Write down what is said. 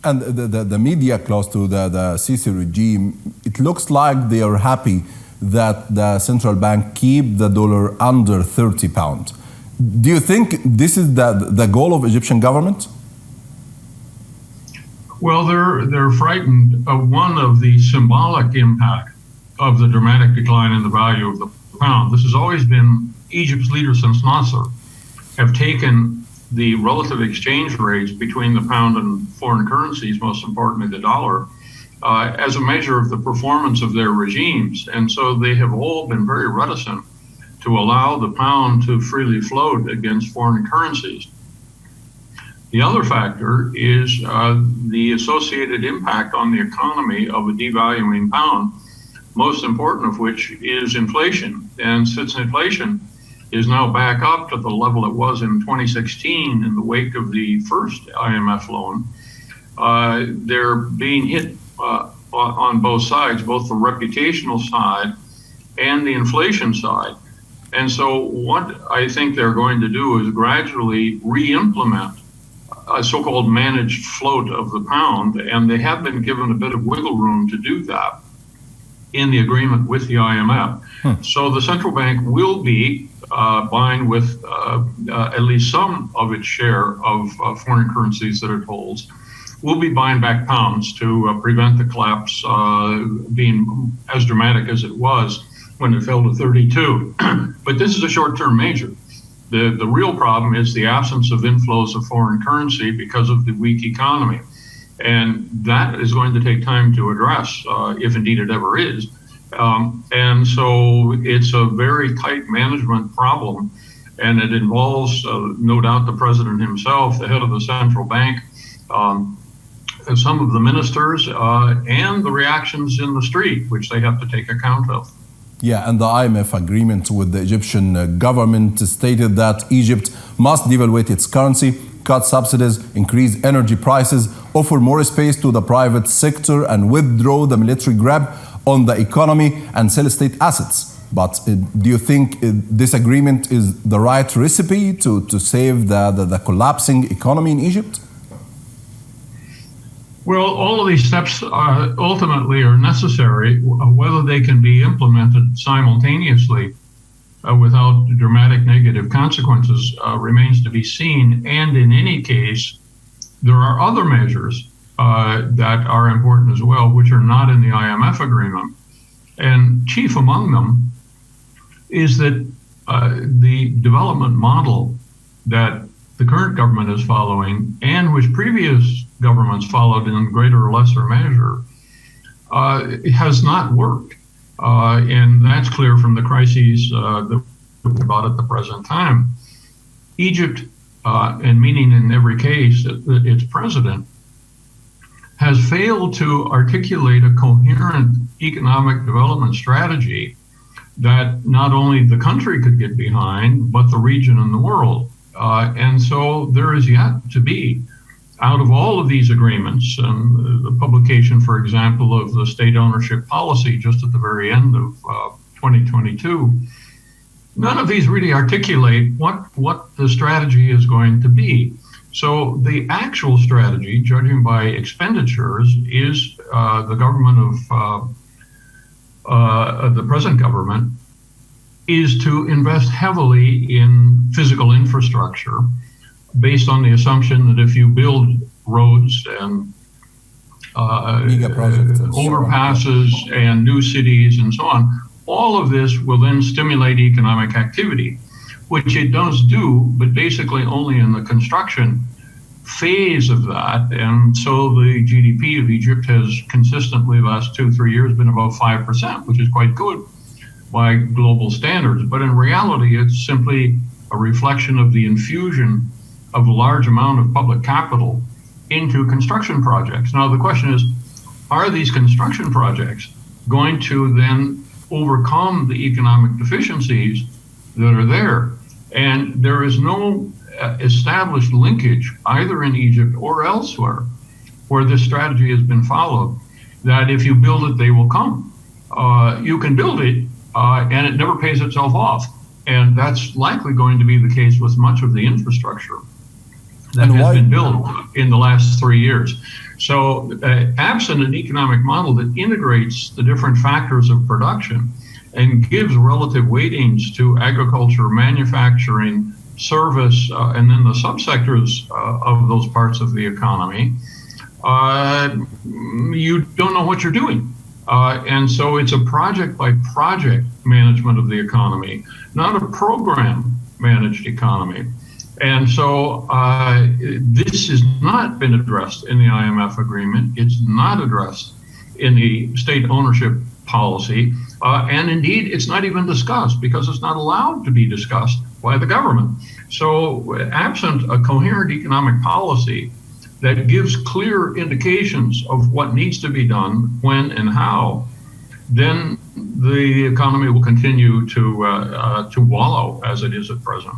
And the media close to the Sisi regime, it looks like they are happy that the central bank keep the dollar under 30 pounds. Do you think this is the goal of Egyptian government? Well, they're frightened of one of the symbolic impact of the dramatic decline in the value of the pound. This has always been Egypt's leaders since Nasser have taken the relative exchange rates between the pound and foreign currencies, most importantly the dollar, as a measure of the performance of their regimes. And so they have all been very reticent to allow the pound to freely float against foreign currencies. The other factor is the associated impact on the economy of a devaluing pound, most important of which is inflation. And since inflation is now back up to the level it was in 2016 in the wake of the first IMF loan, they're being hit on both sides, both the reputational side and the inflation side. And so what I think they're going to do is gradually re-implement a so-called managed float of the pound, and they have been given a bit of wiggle room to do that in the agreement with the IMF. So the central bank will be buying with at least some of its share of foreign currencies that it holds. We'll be buying back pounds to prevent the collapse being as dramatic as it was when it fell to 32. But this is a short-term measure. The real problem is the absence of inflows of foreign currency because of the weak economy. And that is going to take time to address, if indeed it ever is. And so it's a very tight management problem, and it involves, no doubt, the president himself, the head of the central bank, some of the ministers, and the reactions in the street, which they have to take account of. Yeah, and the IMF agreement with the Egyptian government stated that Egypt must devaluate its currency, cut subsidies, increase energy prices, offer more space to the private sector, and withdraw the military grab on the economy and sell state assets. But do you think this agreement is the right recipe to save the collapsing economy in Egypt? Well, all of these steps ultimately are necessary. Whether they can be implemented simultaneously without dramatic negative consequences remains to be seen. And in any case, there are other measures that are important as well, which are not in the IMF agreement. And chief among them is that the development model that the current government is following, and which previous governments followed in greater or lesser measure, has not worked. And that's clear from the crises that we're about at the present time. Egypt, and meaning in every case its president, has failed to articulate a coherent economic development strategy that not only the country could get behind, but the region and the world. And so there is yet to be, out of all of these agreements, and the publication, for example, of the state ownership policy just at the very end of 2022, none of these really articulate what the strategy is going to be. So the actual strategy, judging by expenditures, is the government of the present government is to invest heavily in physical infrastructure based on the assumption that if you build roads and overpasses and new cities and so on, all of this will then stimulate economic activity, which it does do, but basically only in the construction phase of that. And so the GDP of Egypt has consistently the last 2-3 years been about 5%, which is quite good by global standards. But in reality, it's simply a reflection of the infusion of a large amount of public capital into construction projects. Now, the question is, are these construction projects going to then overcome the economic deficiencies that are there? And there is no established linkage, either in Egypt or elsewhere, where this strategy has been followed, that if you build it, they will come. You can build it, and it never pays itself off. And that's likely going to be the case with much of the infrastructure that has been built in the last 3 years. So absent an economic model that integrates the different factors of production and gives relative weightings to agriculture, manufacturing, service, and then the subsectors of those parts of the economy, you don't know what you're doing. And so it's a project by project management of the economy, not a program managed economy. And so this has not been addressed in the IMF agreement. It's not addressed in the state ownership policy. And indeed, it's not even discussed because it's not allowed to be discussed by the government. So absent a coherent economic policy that gives clear indications of what needs to be done, when and how, then the economy will continue to wallow as it is at present.